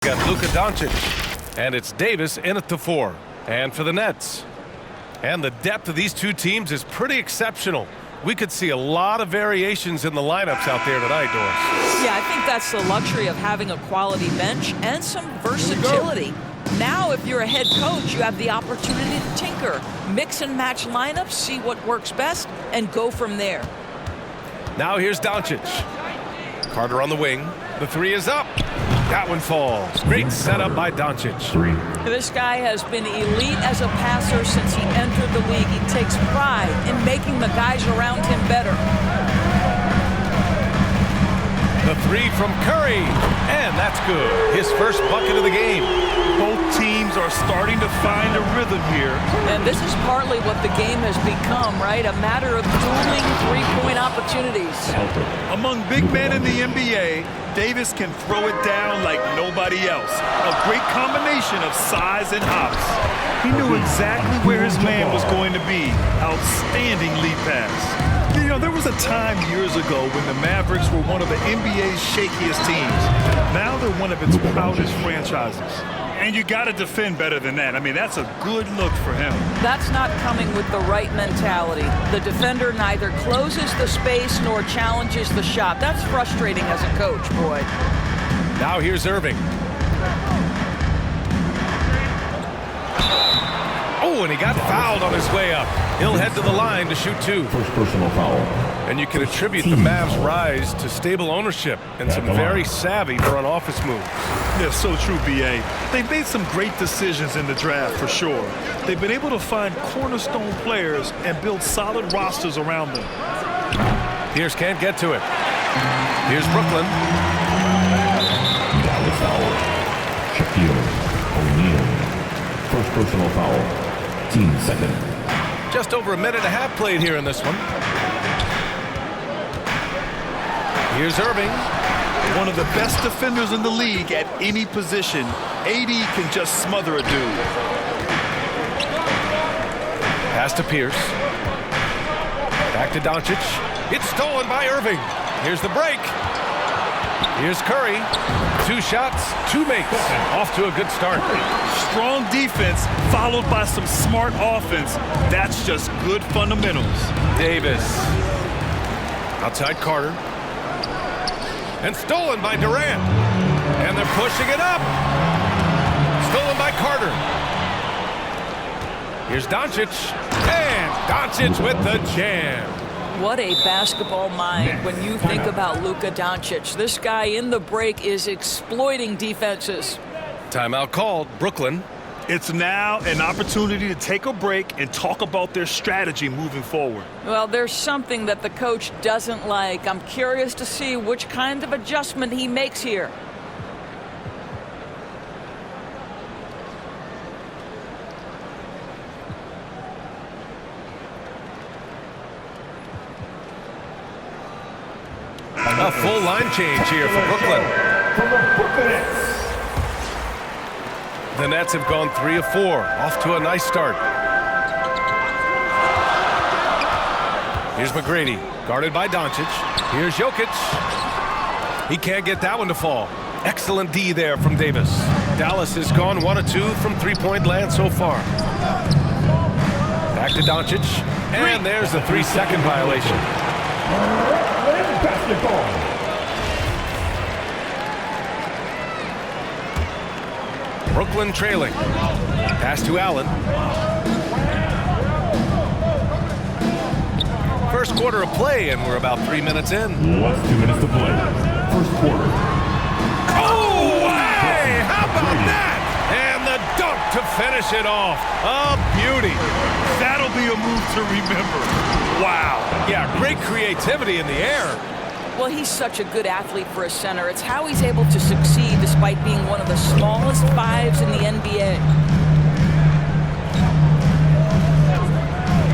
Got Luka Doncic, and it's Davis in at the 4. And for the Nets. And the depth of these two teams is pretty exceptional. We could see a lot of variations in the lineups out there tonight, Doris. Yeah, I think that's the luxury of having a quality bench and some versatility. Now, if you're a head coach, you have the opportunity to tinker, mix and match lineups, see what works best, and go from there. Now here's Doncic. Carter on the wing. The 3 is up. That one falls. Great setup by Doncic. This guy has been elite as a passer since he entered the league. He takes pride in making the guys around him better. The 3 from Curry, and that's good. His first bucket of the game. Both teams are starting to find a rhythm here. And this is partly what the game has become, right? A matter of dueling three-point opportunities. Among big men in the NBA, Davis can throw it down like nobody else. A great combination of size and hops. He knew exactly where his man was going to be. Outstanding lead pass. You know, there was a time years ago when the Mavericks were one of the NBA's shakiest teams. Now they're one of its proudest franchises. And you got to defend better than that. I mean, that's a good look for him. That's not coming with the right mentality. The defender neither closes the space nor challenges the shot. That's frustrating as a coach, boy. Now here's Irving. Oh, and he got fouled on his way up. He'll head to the line to shoot 2. First personal foul. And you can attribute the Mavs' rise to stable ownership and some very savvy front office moves. Yeah, so true, B.A. They've made some great decisions in the draft, for sure. They've been able to find cornerstone players and build solid rosters around them. Pierce can't get to it. Here's Brooklyn. Dallas foul. Shaquille O'Neal. First personal foul. Team second. Just over a minute and a half played here in this one. Here's Irving. One of the best defenders in the league at any position. AD can just smother a dude. Pass to Pierce. Back to Doncic. It's stolen by Irving. Here's the break. Here's Curry. 2 shots, 2 makes. Off to a good start. Strong defense followed by some smart offense. That's just good fundamentals. Davis. Outside Carter. And stolen by Durant. And they're pushing it up. Stolen by Carter. Here's Doncic. And Doncic with the jam. What a basketball mind when you think about Luka Doncic. This guy in the break is exploiting defenses. Timeout called. Brooklyn. It's now an opportunity to take a break and talk about their strategy moving forward. Well, there's something that the coach doesn't like. I'm curious to see which kind of adjustment he makes here. A full line change here for Brooklyn. The Nets have gone 3 of 4. Off to a nice start. Here's McGrady, guarded by Doncic. Here's Jokic. He can't get that one to fall. Excellent D there from Davis. Dallas has gone 1 of 2 from three-point land so far. Back to Doncic. And there's the 3-second violation. Brooklyn trailing. Pass to Allen. First quarter of play, and we're about 3 minutes in. Last 2 minutes to play. First quarter. Oh, hey! How about that? And the dunk to finish it off. A beauty. That'll be a move to remember. Wow. Yeah, great creativity in the air. Well, he's such a good athlete for a center. It's how he's able to succeed despite being one of the smallest 5s in the NBA.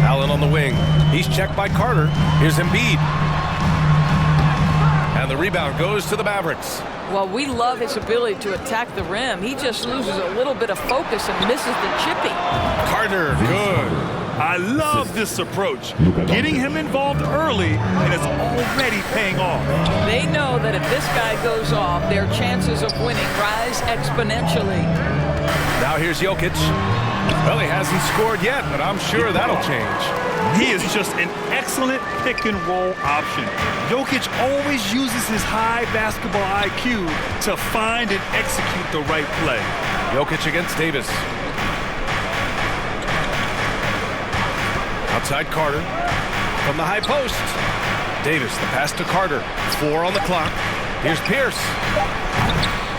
Allen on the wing. He's checked by Carter. Here's Embiid. And the rebound goes to the Mavericks. Well, we love his ability to attack the rim. He just loses a little bit of focus and misses the chippy. Carter, good. I love this approach. Getting him involved early, and it's already paying off. They know that if this guy goes off, their chances of winning rise exponentially. Now here's Jokic. Well, he hasn't scored yet, but I'm sure that'll change. He is just an excellent pick-and-roll option. Jokic always uses his high basketball IQ to find and execute the right play. Jokic against Davis. Outside Carter. From the high post. Davis, the pass to Carter. 4 on the clock. Here's Pierce.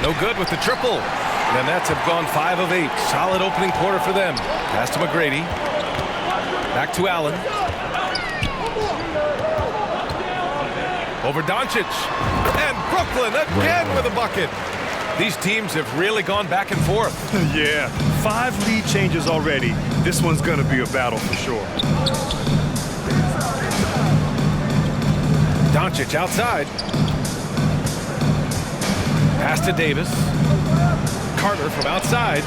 No good with the triple. And the Nets have gone 5 of 8. Solid opening quarter for them. Pass to McGrady. Back to Allen. Over Doncic. And Brooklyn again with a bucket. These teams have really gone back and forth. Yeah, 5 lead changes already. This one's going to be a battle for sure. Doncic outside. Pass to Davis. Carter from outside.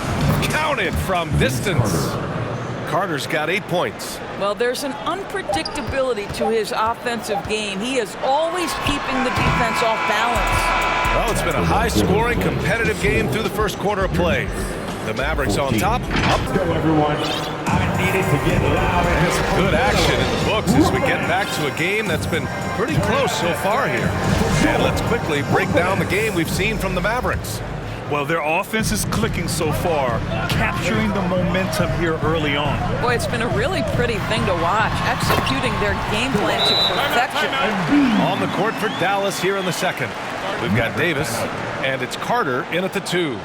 Counted from distance. Carter's got 8 points. Well, there's an unpredictability to his offensive game. He is always keeping the defense off balance. Well, it's been a high-scoring, competitive game through the first quarter of play. The Mavericks on top. Up. Go, everyone. I needed to get loud. And some good action in the books as we get back to a game that's been pretty close so far here. And let's quickly break down the game we've seen from the Mavericks. Well, their offense is clicking so far, capturing the momentum here early on. Boy, it's been a really pretty thing to watch, executing their game plan to perfection. On the court for Dallas here in the second. We've got Davis, and it's Carter in at the 2.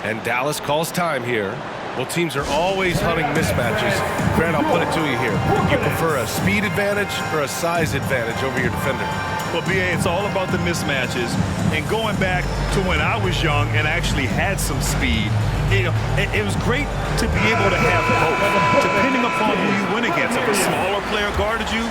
And Dallas calls time here. Well, teams are always hunting mismatches. Grant, I'll put it to you here. You prefer a speed advantage or a size advantage over your defender? Well, BA, it's all about the mismatches. And going back to when I was young and actually had some speed, it was great to be able to have both, depending upon who you went against. If a smaller player guarded you,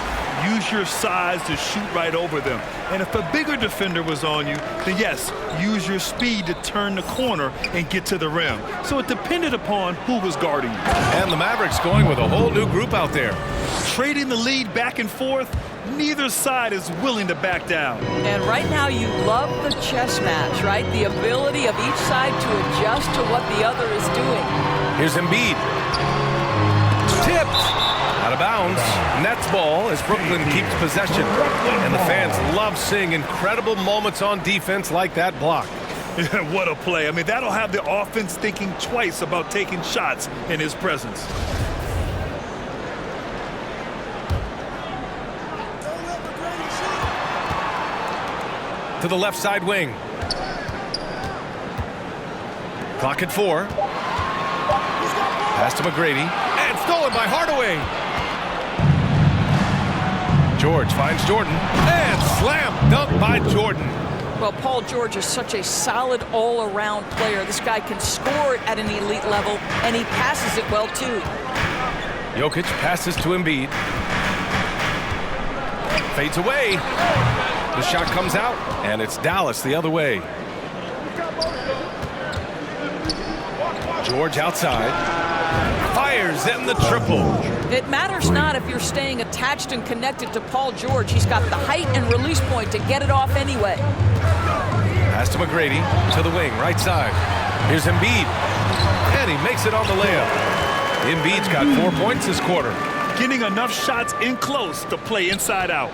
use your size to shoot right over them. And if a bigger defender was on you, then yes, use your speed to turn the corner and get to the rim. So it depended upon who was guarding you. And the Mavericks going with a whole new group out there. Trading the lead back and forth, neither side is willing to back down. And right now you love the chess match, right? The ability of each side to adjust to what the other is doing. Here's Embiid. Tipped. Out of bounds. Nets ball as Brooklyn keeps possession. And the fans love seeing incredible moments on defense like that block. What a play. I mean, that'll have the offense thinking twice about taking shots in his presence. To the left side wing. Clock at 4. Pass to McGrady. And stolen by Hardaway. George finds Jordan. And slam dunk by Jordan. Well, Paul George is such a solid all-around player. This guy can score at an elite level, and he passes it well, too. Jokic passes to Embiid. Fades away. The shot comes out, and it's Dallas the other way. George outside. Fires in the triple. It matters not if you're staying attached and connected to Paul George. He's got the height and release point to get it off anyway. Pass to McGrady, to the wing, right side. Here's Embiid, and he makes it on the layup. Embiid's got 4 points this quarter. Getting enough shots in close to play inside out.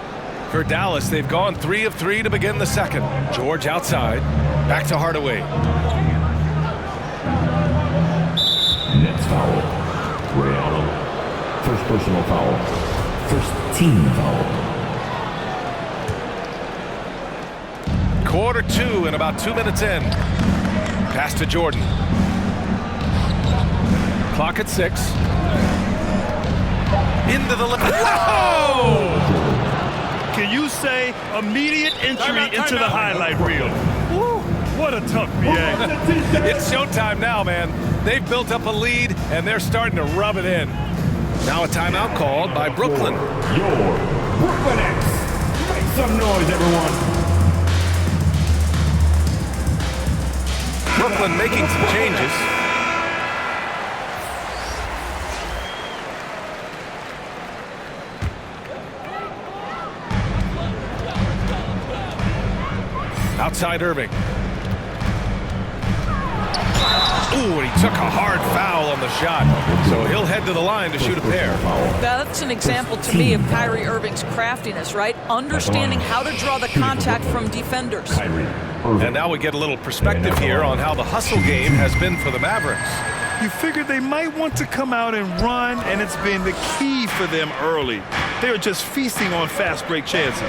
For Dallas, they've gone 3 of 3 to begin the second. George outside, back to Hardaway. Nets foul. Ray Allen. First personal foul. First team foul. Quarter 2 and about 2 minutes in. Pass to Jordan. Clock at 6. Into the left. Whoa! Can you say immediate entry into the highlight reel? Woo, what a tough BA. It's showtime now, man. They've built up a lead, and they're starting to rub it in. Now a timeout called by Brooklyn. Your Brooklyn X. Make some noise, everyone. Brooklyn making some changes. outside Irving. Ooh, and he took a hard foul on the shot. So he'll head to the line to shoot a pair. That's an example to me of Kyrie Irving's craftiness, right? Understanding how to draw the contact from defenders. And now we get a little perspective here on how the hustle game has been for the Mavericks. You figured they might want to come out and run, and it's been the key for them early. They're just feasting on fast break chances.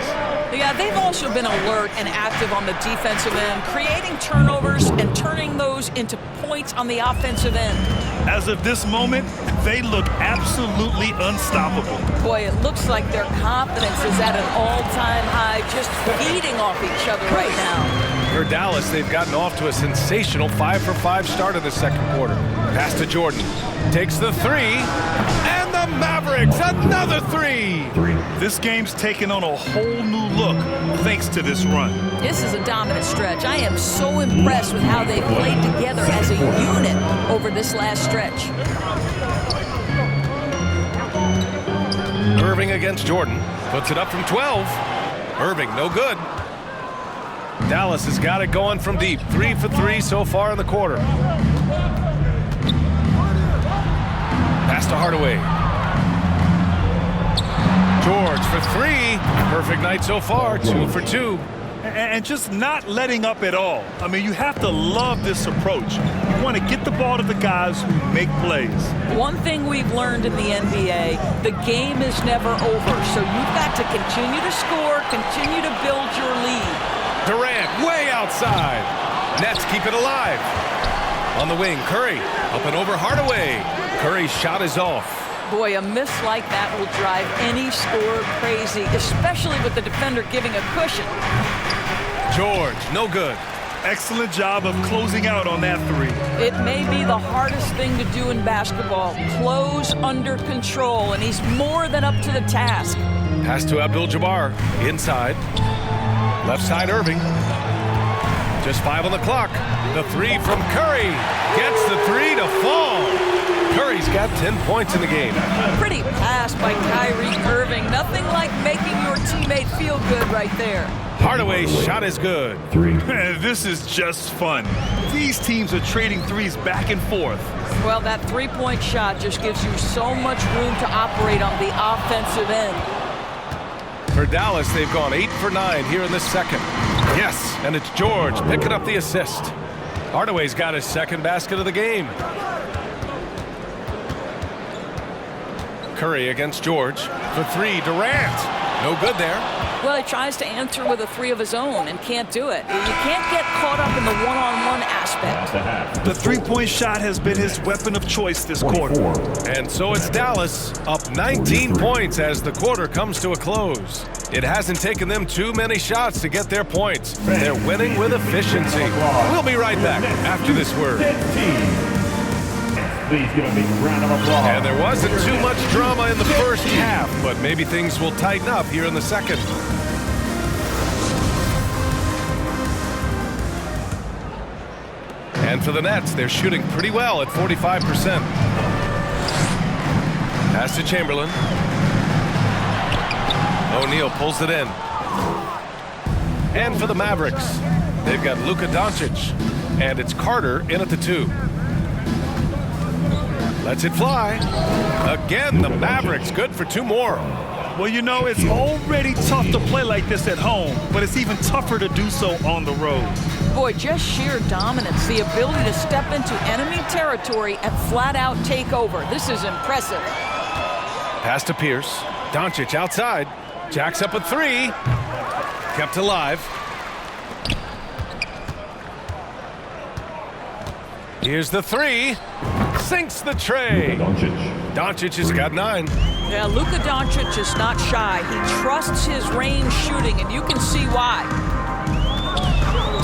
Yeah, they've also been alert and active on the defensive end, creating turnovers and turning those into points on the offensive end. As of this moment, they look absolutely unstoppable. Boy, it looks like their confidence is at an all-time high, just feeding off each other right now. For Dallas, they've gotten off to a sensational 5-for-5 start in the second quarter. Pass to Jordan. Takes the three. And the Mavericks, another three. This game's taken on a whole new look thanks to this run. This is a dominant stretch. I am so impressed with how they've played together as a unit over this last stretch. Irving against Jordan. Puts it up from 12. Irving, no good. Dallas has got it going from deep. 3 for 3 so far in the quarter. Pass to Hardaway. George for 3. Perfect night so far. 2 for 2. And just not letting up at all. I mean, you have to love this approach. You want to get the ball to the guys who make plays. One thing we've learned in the NBA, the game is never over. So you've got to continue to score, continue to build your lead. Durant way outside. Nets keep it alive. On the wing, Curry up and over Hardaway. Curry's shot is off. Boy, a miss like that will drive any scorer crazy, especially with the defender giving a cushion. George, no good. Excellent job of closing out on that three. It may be the hardest thing to do in basketball. Close under control, and he's more than up to the task. Pass to Abdul-Jabbar. Inside. Left side Irving. Just 5 on the clock. The three from Curry. Gets the three to fall. Curry's got 10 points in the game. Pretty pass by Kyrie Irving. Nothing like making your teammate feel good right there. Hardaway's shot is good. 3. This is just fun. These teams are trading threes back and forth. Well, that three-point shot just gives you so much room to operate on the offensive end. For Dallas, they've gone 8 for 9 here in the second. Yes, and it's George picking up the assist. Hardaway's got his second basket of the game. Curry against George. For 3, Durant. No good there. Well, he tries to answer with a three of his own and can't do it. You can't get caught up in the one-on-one aspect. The three-point shot has been his weapon of choice this quarter. And so it's Dallas up 19 points as the quarter comes to a close. It hasn't taken them too many shots to get their points. They're winning with efficiency. We'll be right back after this word. Please give a big round of applause. And there wasn't too much drama in the first half, but maybe things will tighten up here in the second. And for the Nets, they're shooting pretty well at 45%. Pass to Chamberlain. O'Neal pulls it in. And for the Mavericks, they've got Luka Doncic. And it's Carter in at the 2. Lets it fly. Again, the Mavericks good for 2 more. Well, you know, it's already tough to play like this at home, but it's even tougher to do so on the road. Boy, just sheer dominance, the ability to step into enemy territory and flat out take over. This is impressive. Pass to Pierce. Doncic outside. Jacks up a 3. Kept alive. Here's the 3. Sinks the tray. Doncic has got 9. Yeah, Luka Doncic is not shy. He trusts his range shooting, and you can see why.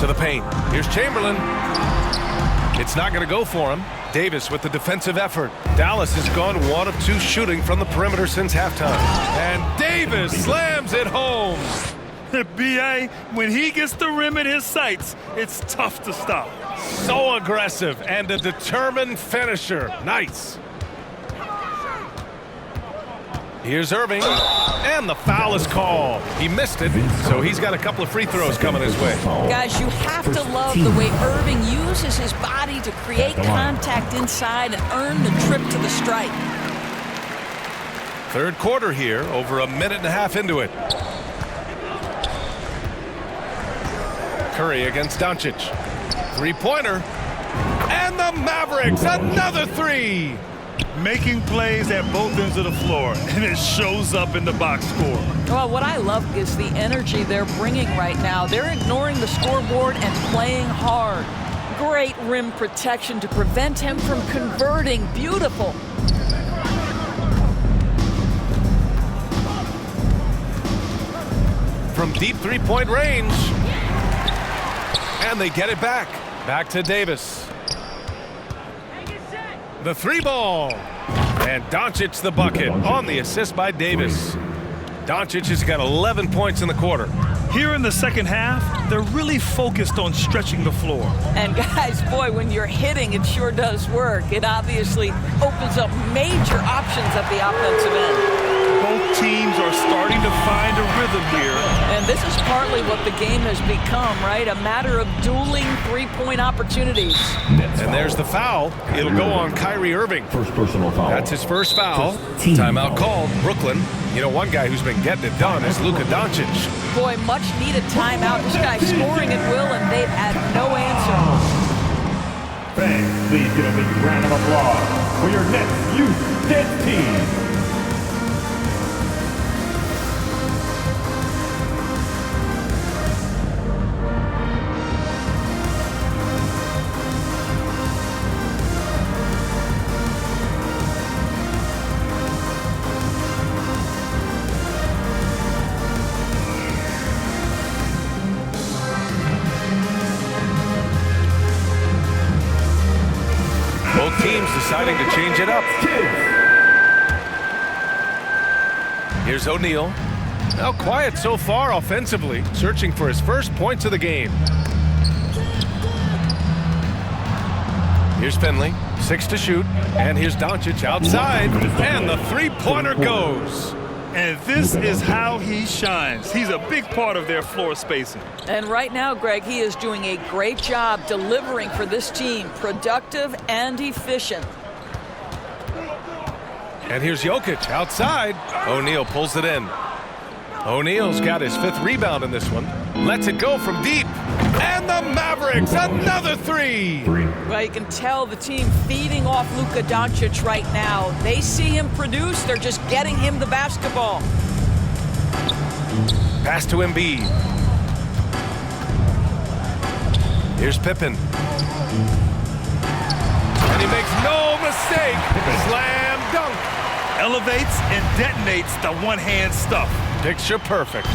To the paint. Here's Chamberlain. It's not going to go for him. Davis with the defensive effort. Dallas has gone 1 of 2 shooting from the perimeter since halftime. And Davis slams it home. B.A., when he gets the rim in his sights, it's tough to stop. So aggressive and a determined finisher. Nice. Here's Irving, and the foul is called. He missed it, so he's got a couple of free throws coming his way. Guys, you have to love the way Irving uses his body to create contact inside and earn the trip to the stripe. Third quarter here, over a minute and a half into it. Curry against Doncic. Three-pointer. And the Mavericks, another three. Making plays at both ends of the floor, and it shows up in the box score. Well, what I love is the energy they're bringing right now. They're ignoring the scoreboard and playing hard. Great rim protection to prevent him from converting. Beautiful. From deep three-point range. And they get it back. Back to Davis. The three ball. And Doncic the bucket on the assist by Davis. Doncic has got 11 points in the quarter. Here in the second half, they're really focused on stretching the floor. And guys, boy, when you're hitting, it sure does work. It obviously opens up major options at the offensive end. Both teams are starting to find a rhythm here. And this is partly what the game has become, right? A matter of dueling three-point opportunities. And there's the foul. It'll go on Kyrie Irving. First personal foul. That's his first foul. Timeout called. Brooklyn. You know, one guy who's been getting it done is Luka Doncic. Boy, much needed timeout. This guy scoring at will, and they've had no answer. Fans, please give a big round of applause for your next youth dead team. Both teams deciding to change it up. Here's O'Neal. Now quiet so far offensively, searching for his first points of the game. Here's Finley, 6 to shoot, and here's Doncic outside, and the three-pointer goes. And this is how he shines. He's a big part of their floor spacing. And right now, Greg, he is doing a great job delivering for this team, productive and efficient. And here's Jokic outside. O'Neal pulls it in. O'Neal's got his 5th rebound in this one. Lets it go from deep. And the Mavericks, another three. Well, you can tell the team feeding off Luka Doncic right now. They see him produce. They're just getting him the basketball. Pass to Embiid. Here's Pippen. And he makes no mistake. Slam dunk. Elevates and detonates the one-hand stuff. Picture perfect.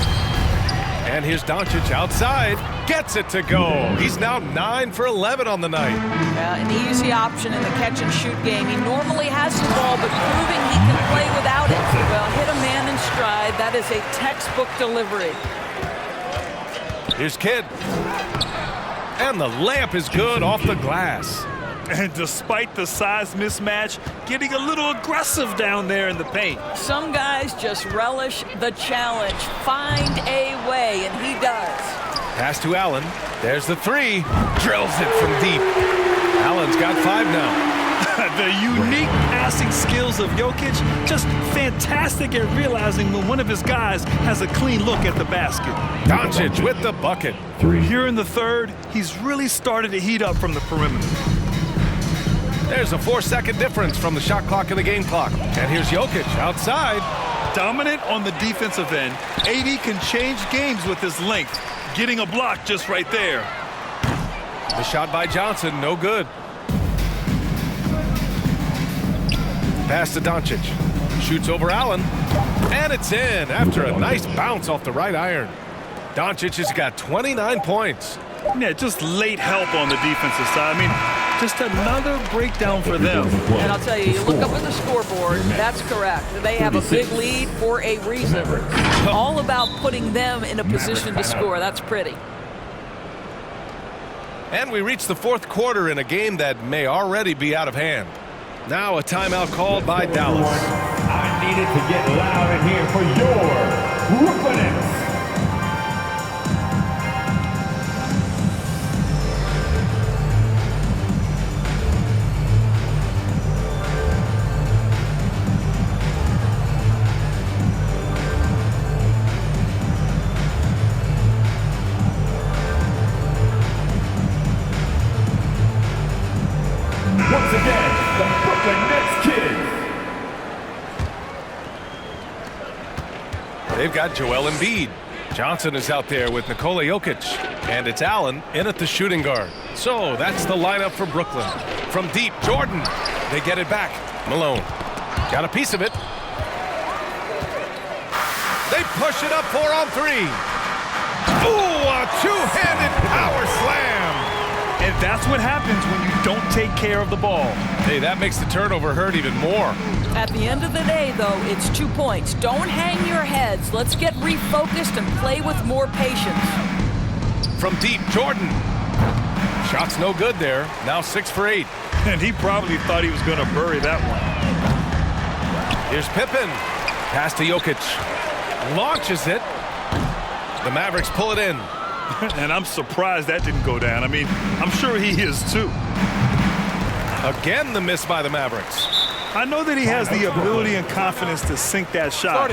And here's Doncic outside. Gets it to go. He's now 9 for 11 on the night. An easy option in the catch-and-shoot game. He normally has the ball, but proving he can play without it. Well, hit a man in stride. That is a textbook delivery. Here's Kidd. And the layup is good off the glass. And despite the size mismatch, getting a little aggressive down there in the paint. Some guys just relish the challenge. Find a way, and he does. Pass to Allen. There's the three. Drills it from deep. Allen's got 5 now. The unique passing skills of Jokic, just fantastic at realizing when one of his guys has a clean look at the basket. Doncic with the bucket. Here in the third, he's really started to heat up from the perimeter. There's a 4-second difference from the shot clock and the game clock. And here's Jokic outside. Dominant on the defensive end, AD can change games with his length. Getting a block just right there. The shot by Johnson, no good. Pass to Doncic. Shoots over Allen. And it's in after a nice bounce off the right iron. Doncic has got 29 points. Yeah, just late help on the defensive side. I mean, just another breakdown for them. And I'll tell you, you look up at the scoreboard, that's correct. They have a big lead for a reason. All about putting them in a position to score. That's pretty. And we reach the 4th quarter in a game that may already be out of hand. Now a timeout called by Dallas. need it to get loud in here for your Brooklyn Nets. Once again, the Brooklyn Nets kids. They've got Joel Embiid. Johnson is out there with Nikola Jokic. And it's Allen in at the shooting guard. So that's the lineup for Brooklyn. From deep, Jordan. They get it back. Malone got a piece of it. They push it up 4-on-3. Ooh, a two-handed power slam. And that's what happens when you don't take care of the ball. Hey, that makes the turnover hurt even more. At the end of the day, though, it's 2 points. Don't hang your heads. Let's get refocused and play with more patience. From deep, Jordan. Shot's no good there. Now 6 for 8. And he probably thought he was going to bury that one. Here's Pippen. Pass to Jokic. Launches it. The Mavericks pull it in. And I'm surprised that didn't go down. I mean, I'm sure he is too. Again, the miss by the Mavericks. I know that he has the ability and confidence to sink that shot.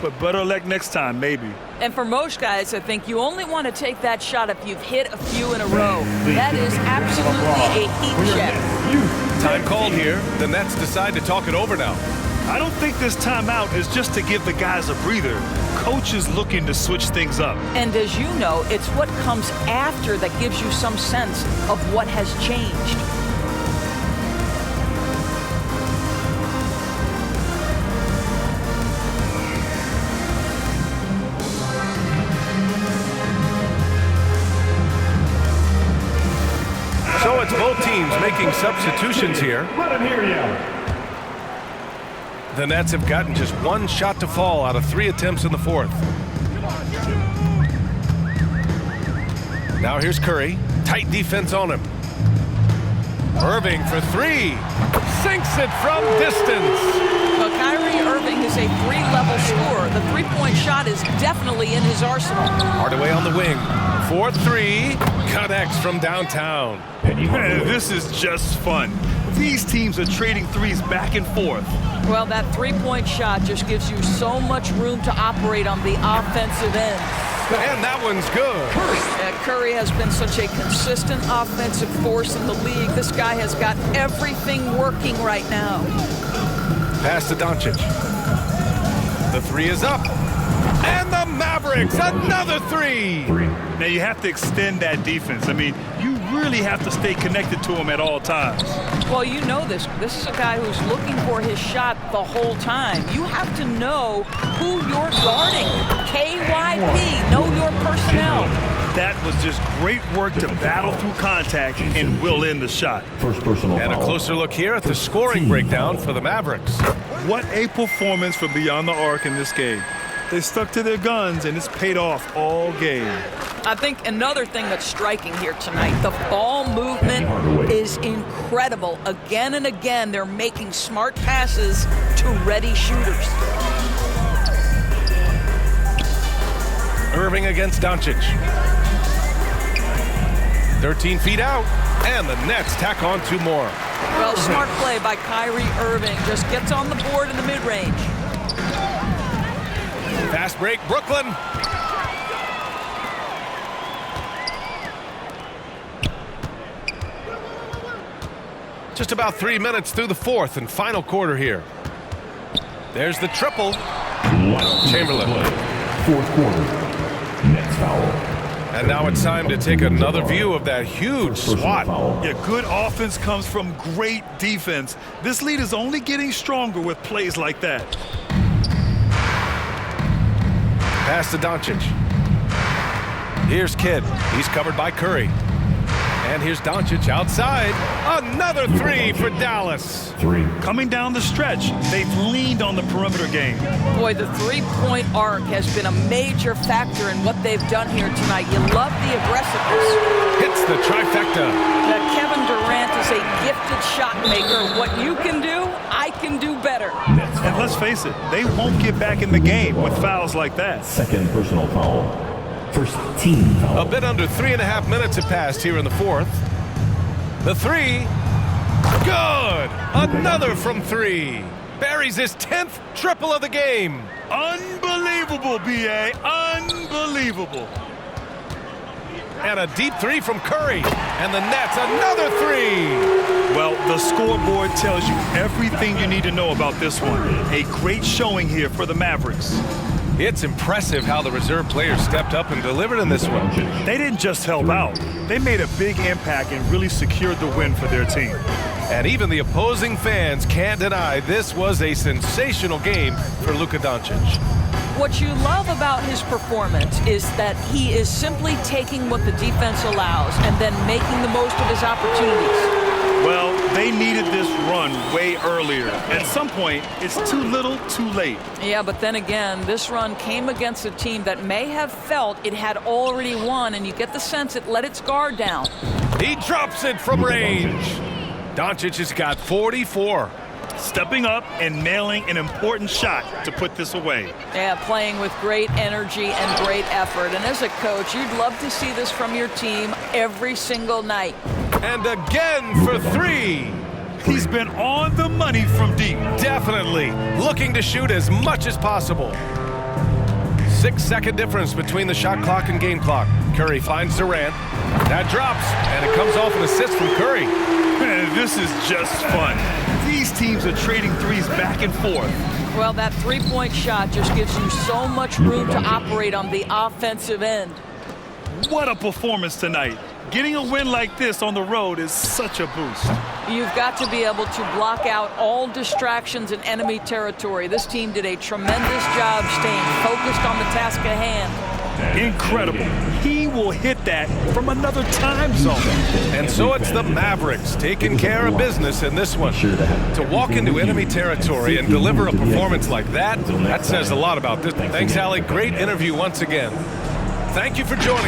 But better luck next time, maybe. And for most guys, I think you only want to take that shot if you've hit a few in a row. That is absolutely a heat check. Time called here. The Nets decide to talk it over now. I don't think this timeout is just to give the guys a breather. Coach is looking to switch things up. And as you know, it's what comes after that gives you some sense of what has changed. So it's both teams making substitutions here. Let him hear you. The Nets have gotten just 1 shot to fall out of 3 attempts in the fourth. Now here's Curry. Tight defense on him. Irving for 3. Sinks it from distance. Well, Kyrie Irving is a 3-level scorer. The three-point shot is definitely in his arsenal. Hardaway on the wing. 4-3. Connects from downtown. Man, this is just fun. These teams are trading threes back and forth. Well, that three-point shot just gives you so much room to operate on the offensive end. And that one's good. Curry has been such a consistent offensive force in the league. This guy has got everything working right now. Pass to Doncic. The 3 is up. And the Mavericks, another 3. Now you have to extend that defense. I mean, you really have to stay connected to him at all times. Well, you know this. This is a guy who's looking for his shot the whole time. You have to know who you're guarding. KYP, know your personnel. That was just great work to battle through contact and will end the shot. First personal And a foul. closer look here at the scoring breakdown for the Mavericks. What a performance from beyond the arc in this game. They stuck to their guns, and it's paid off all game. I think another thing that's striking here tonight, the ball movement is incredible. Again and again, they're making smart passes to ready shooters. Irving against Doncic. 13 feet out, and the Nets tack on 2 more. Well, smart play by Kyrie Irving. Just gets on the board in the mid-range. Fast break, Brooklyn. Just about 3 minutes through the fourth and final quarter here. There's the triple. Chamberlain. Fourth quarter. Nets foul. And now it's time to take another view of that huge swat. Yeah, good offense comes from great defense. This lead is only getting stronger with plays like that. Pass to Doncic. Here's Kidd. He's covered by Curry. And here's Doncic outside. Another 3 for Dallas. 3. Coming down the stretch, they've leaned on the perimeter game. Boy, the three-point arc has been a major factor in what they've done here tonight. You love the aggressiveness. Hits the trifecta. Kevin Durant is a gifted shot shot maker. What you can do, I can do better. And let's face it, they won't get back in the game with fouls like that. Second personal foul. First team foul. A bit under 3.5 minutes have passed here in the fourth. The three. Good! Another from three. Buries his 10th triple of the game. Unbelievable, B.A. Unbelievable. And a deep three from Curry. And the Nets, another three. Well, the scoreboard tells you everything you need to know about this one. A great showing here for the Mavericks. It's impressive how the reserve players stepped up and delivered in this one. They didn't just help out. They made a big impact and really secured the win for their team. And even the opposing fans can't deny this was a sensational game for Luka Doncic. What you love about his performance is that he is simply taking what the defense allows and then making the most of his opportunities. Well, they needed this run way earlier. At some point, it's too little, too late. Yeah, but then again, this run came against a team that may have felt it had already won, and you get the sense it let its guard down. He drops it from range. Doncic has got 44. Stepping up and nailing an important shot to put this away. Yeah, playing with great energy and great effort. And as a coach, you'd love to see this from your team every single night. And again for three. He's been on the money from deep. Definitely looking to shoot as much as possible. 6-second difference between the shot clock and game clock. Curry finds Durant. That drops, and it comes off an assist from Curry. Man, this is just fun. These teams are trading threes back and forth. Well, that three-point shot just gives you so much room to operate on the offensive end. What a performance tonight. Getting a win like this on the road is such a boost. You've got to be able to block out all distractions in enemy territory. This team did a tremendous job staying focused on the task at hand. Incredible. He will hit that from another time zone. And so it's the Mavericks taking care of business in this one. To walk into enemy territory and deliver a performance like that, that says a lot about this. Thanks, Allie. Great interview once again. Thank you for joining us.